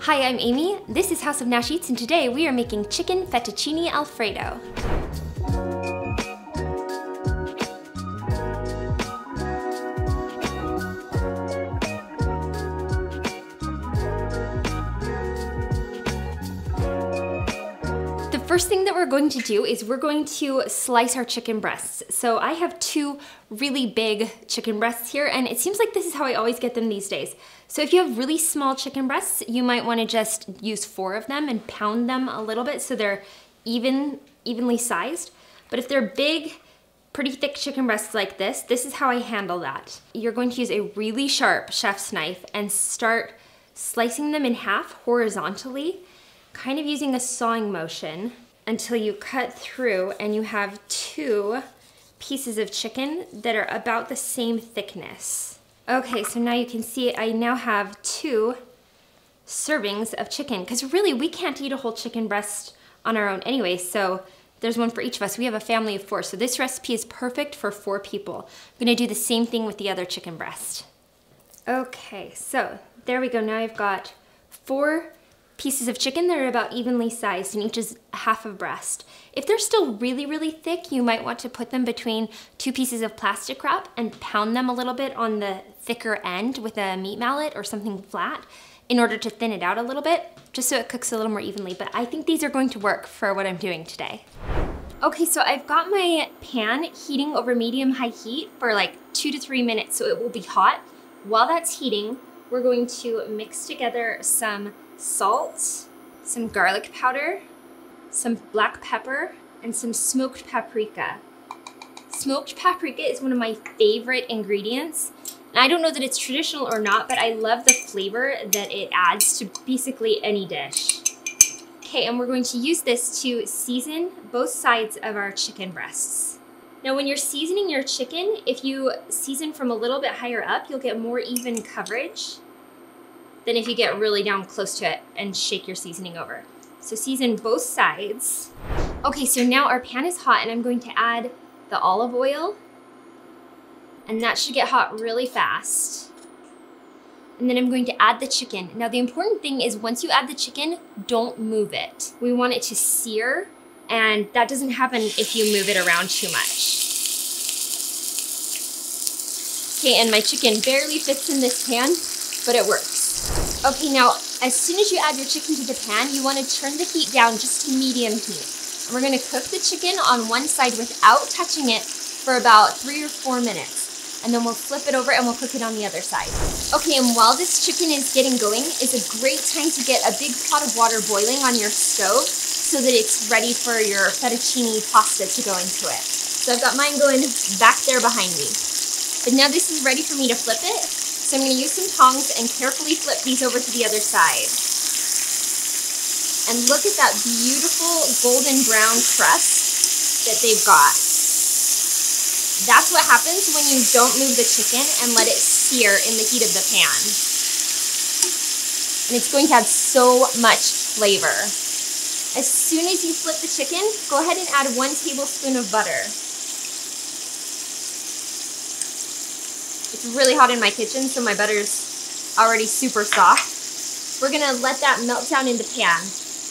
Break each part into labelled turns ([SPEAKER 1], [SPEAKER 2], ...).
[SPEAKER 1] Hi, I'm Amy. This is House of Nash Eats, and today we are making Chicken Fettuccine Alfredo. The first thing that we're going to do is we're going to slice our chicken breasts. So I have two really big chicken breasts here, and it seems like this is how I always get them these days. So if you have really small chicken breasts, you might want to just use 4 of them and pound them a little bit so they're evenly sized. But if they're big, pretty thick chicken breasts like this is how I handle that. You're going to use a really sharp chef's knife and start slicing them in half horizontally, kind of using a sawing motion until you cut through and you have 2 pieces of chicken that are about the same thickness. Okay, so now you can see I now have 2 servings of chicken, because really we can't eat a whole chicken breast on our own anyway, so there's one for each of us. We have a family of 4, so this recipe is perfect for 4 people. I'm gonna do the same thing with the other chicken breast. Okay, so there we go. Now I've got 4 pieces of chicken that are about evenly sized, and each is half a breast. If they're still really thick, you might want to put them between 2 pieces of plastic wrap and pound them a little bit on the thicker end with a meat mallet or something flat in order to thin it out a little bit, just so it cooks a little more evenly. But I think these are going to work for what I'm doing today. Okay, so I've got my pan heating over medium-high heat for like 2 to 3 minutes, so it will be hot. While that's heating, we're going to mix together some salt, some garlic powder, some black pepper, and some smoked paprika. Smoked paprika is one of my favorite ingredients. And I don't know that it's traditional or not, but I love the flavor that it adds to basically any dish. Okay, and we're going to use this to season both sides of our chicken breasts. Now, when you're seasoning your chicken, if you season from a little bit higher up, you'll get more even coverage than if you get really down close to it and shake your seasoning over. So season both sides. Okay, so now our pan is hot and I'm going to add the olive oil, and that should get hot really fast. And then I'm going to add the chicken. Now the important thing is once you add the chicken, don't move it. We want it to sear, and that doesn't happen if you move it around too much. Okay, and my chicken barely fits in this pan, but it works. Okay, now, as soon as you add your chicken to the pan, you want to turn the heat down just to medium heat. And we're going to cook the chicken on one side without touching it for about 3 or 4 minutes. And then we'll flip it over and we'll cook it on the other side. Okay, and while this chicken is getting going, it's a great time to get a big pot of water boiling on your stove so that it's ready for your fettuccine pasta to go into it. So I've got mine going back there behind me. But now this is ready for me to flip it. So I'm going to use some tongs and carefully flip these over to the other side. And look at that beautiful golden brown crust that they've got. That's what happens when you don't move the chicken and let it sear in the heat of the pan. And it's going to add so much flavor. As soon as you flip the chicken, go ahead and add 1 tablespoon of butter. It's really hot in my kitchen, so my butter's already super soft. We're gonna let that melt down in the pan.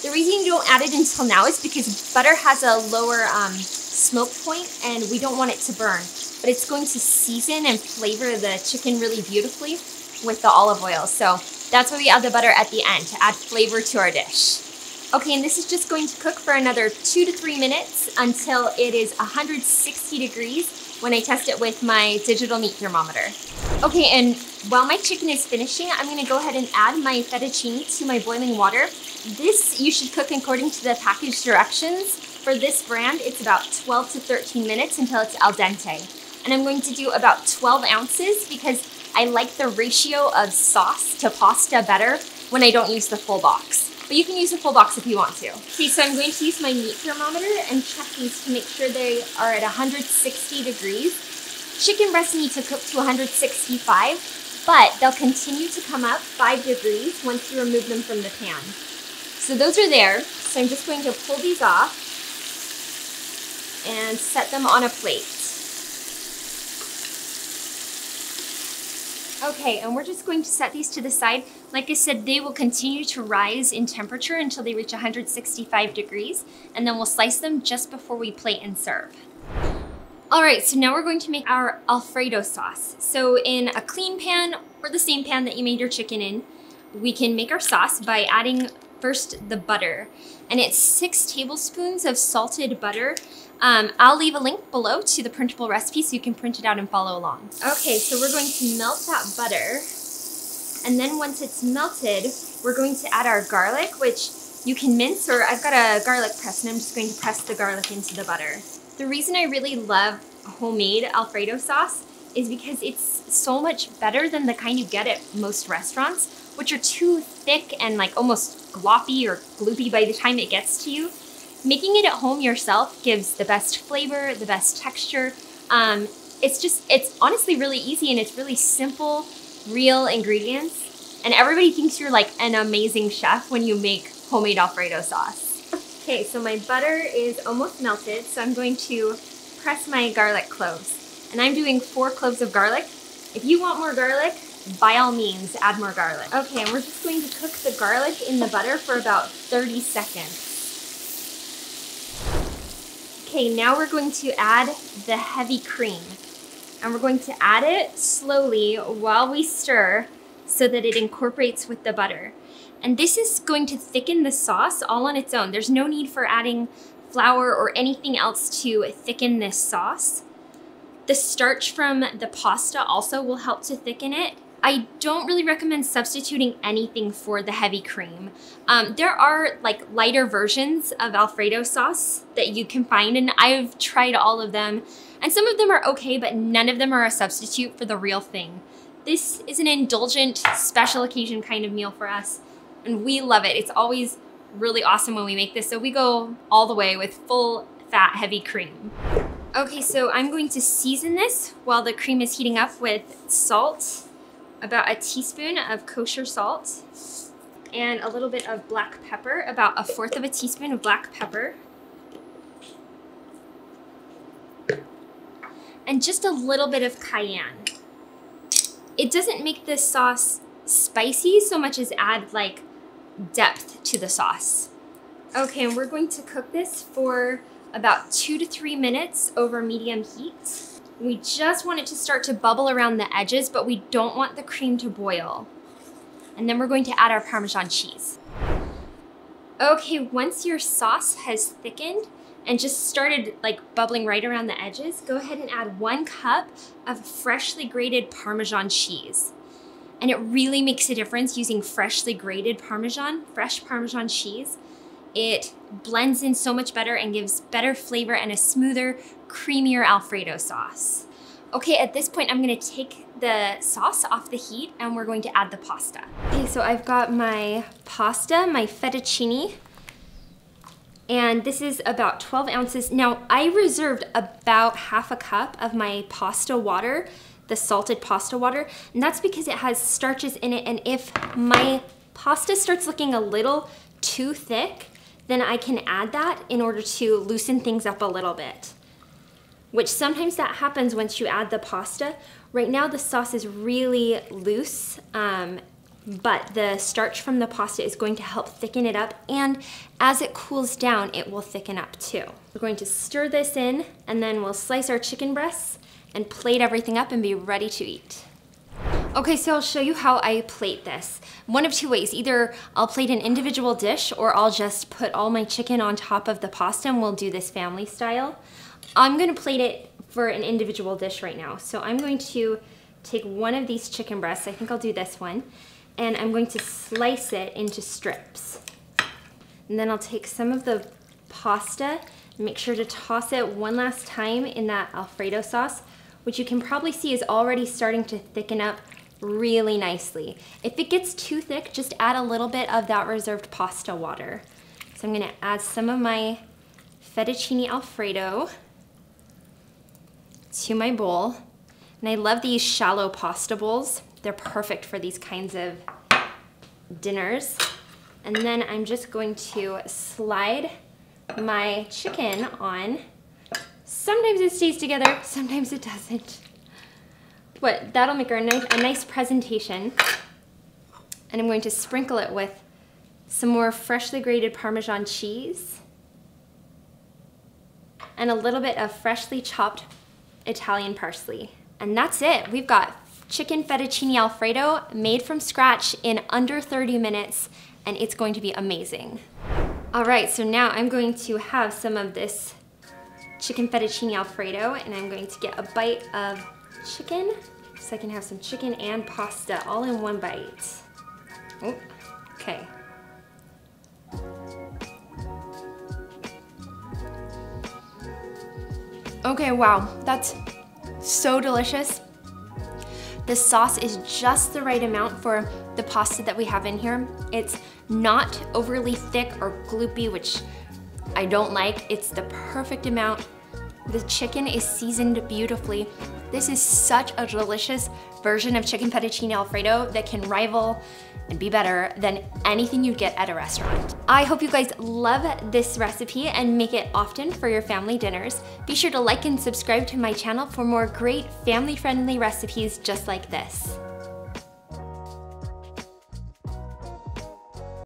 [SPEAKER 1] The reason you don't add it until now is because butter has a lower smoke point and we don't want it to burn. But it's going to season and flavor the chicken really beautifully with the olive oil. So that's why we add the butter at the end, to add flavor to our dish. Okay, and this is just going to cook for another 2 to 3 minutes until it is 160 degrees when I test it with my digital meat thermometer. Okay, and while my chicken is finishing, I'm gonna go ahead and add my fettuccine to my boiling water. This you should cook according to the package directions. For this brand, it's about 12 to 13 minutes until it's al dente. And I'm going to do about 12 ounces because I like the ratio of sauce to pasta better when I don't use the full box. But you can use the full box if you want to. Okay, so I'm going to use my meat thermometer and check these to make sure they are at 160 degrees. Chicken breasts need to cook to 165, but they'll continue to come up 5 degrees once you remove them from the pan. So those are there. So I'm just going to pull these off and set them on a plate. Okay, and we're just going to set these to the side Like I said, they will continue to rise in temperature until they reach 165 degrees, and then we'll slice them just before we plate and serve. All right, so now we're going to make our Alfredo sauce. So in a clean pan, or the same pan that you made your chicken in, we can make our sauce by adding first the butter. And it's 6 tablespoons of salted butter. I'll leave a link below to the printable recipe so you can print it out and follow along. Okay, so we're going to melt that butter. And then once it's melted, we're going to add our garlic, which you can mince, or I've got a garlic press and I'm just going to press the garlic into the butter. The reason I really love homemade Alfredo sauce is because it's so much better than the kind you get at most restaurants, which are too thick and like almost gloppy or gloopy by the time it gets to you. Making it at home yourself gives the best flavor, the best texture. It's honestly really easy, and it's really simple, real ingredients. And everybody thinks you're like an amazing chef when you make homemade Alfredo sauce. Okay, so my butter is almost melted, so I'm going to press my garlic cloves. And I'm doing 4 cloves of garlic. If you want more garlic, by all means, add more garlic. Okay, and we're just going to cook the garlic in the butter for about 30 seconds. Okay, now we're going to add the heavy cream. And we're going to add it slowly while we stir so that it incorporates with the butter. And this is going to thicken the sauce all on its own. There's no need for adding flour or anything else to thicken this sauce. The starch from the pasta also will help to thicken it. I don't really recommend substituting anything for the heavy cream. There are like lighter versions of Alfredo sauce that you can find, and I've tried all of them. And some of them are okay, but none of them are a substitute for the real thing. This is an indulgent, special occasion kind of meal for us, and we love it. It's always really awesome when we make this, so we go all the way with full fat, heavy cream. Okay, so I'm going to season this while the cream is heating up with salt, about a teaspoon of kosher salt, and a little bit of black pepper, about 1/4 of a teaspoon of black pepper, and just a little bit of cayenne. It doesn't make this sauce spicy so much as add like depth to the sauce. Okay, and we're going to cook this for about 2 to 3 minutes over medium heat. We just want it to start to bubble around the edges, but we don't want the cream to boil. And then we're going to add our Parmesan cheese. Okay, once your sauce has thickened and just started like bubbling right around the edges, go ahead and add 1 cup of freshly grated Parmesan cheese. And it really makes a difference using freshly grated Parmesan, fresh Parmesan cheese. It blends in so much better and gives better flavor and a smoother, creamier Alfredo sauce. Okay, at this point, I'm gonna take the sauce off the heat and we're going to add the pasta. Okay, so I've got my pasta, my fettuccine, and this is about 12 ounces. Now, I reserved about 1/2 cup of my pasta water, the salted pasta water, and that's because it has starches in it, and if my pasta starts looking a little too thick, then I can add that in order to loosen things up a little bit, which sometimes that happens once you add the pasta. Right now the sauce is really loose, but the starch from the pasta is going to help thicken it up, and as it cools down, it will thicken up too. We're going to stir this in, and then we'll slice our chicken breasts and plate everything up and be ready to eat. Okay, so I'll show you how I plate this. One of 2 ways. Either I'll plate an individual dish, or I'll just put all my chicken on top of the pasta and we'll do this family style. I'm gonna plate it for an individual dish right now. So I'm going to take one of these chicken breasts, I think I'll do this one, and I'm going to slice it into strips. And then I'll take some of the pasta and make sure to toss it one last time in that Alfredo sauce, which you can probably see is already starting to thicken up really nicely. If it gets too thick, just add a little bit of that reserved pasta water. So I'm gonna add some of my fettuccine Alfredo to my bowl. And I love these shallow pasta bowls. They're perfect for these kinds of dinners. And then I'm just going to slide my chicken on. Sometimes it stays together, sometimes it doesn't. But that'll make her a nice presentation. And I'm going to sprinkle it with some more freshly grated Parmesan cheese and a little bit of freshly chopped Italian parsley. And that's it. We've got chicken fettuccine Alfredo made from scratch in under 30 minutes, and it's going to be amazing. All right, so now I'm going to have some of this chicken fettuccine Alfredo, and I'm going to get a bite of chicken so I can have some chicken and pasta all in one bite. Oh, okay. Okay, wow, that's so delicious. The sauce is just the right amount for the pasta that we have in here. It's not overly thick or gloopy, which I don't like. It's the perfect amount. The chicken is seasoned beautifully. This is such a delicious version of chicken fettuccine Alfredo that can rival and be better than anything you get at a restaurant. I hope you guys love this recipe and make it often for your family dinners. Be sure to like and subscribe to my channel for more great family-friendly recipes just like this.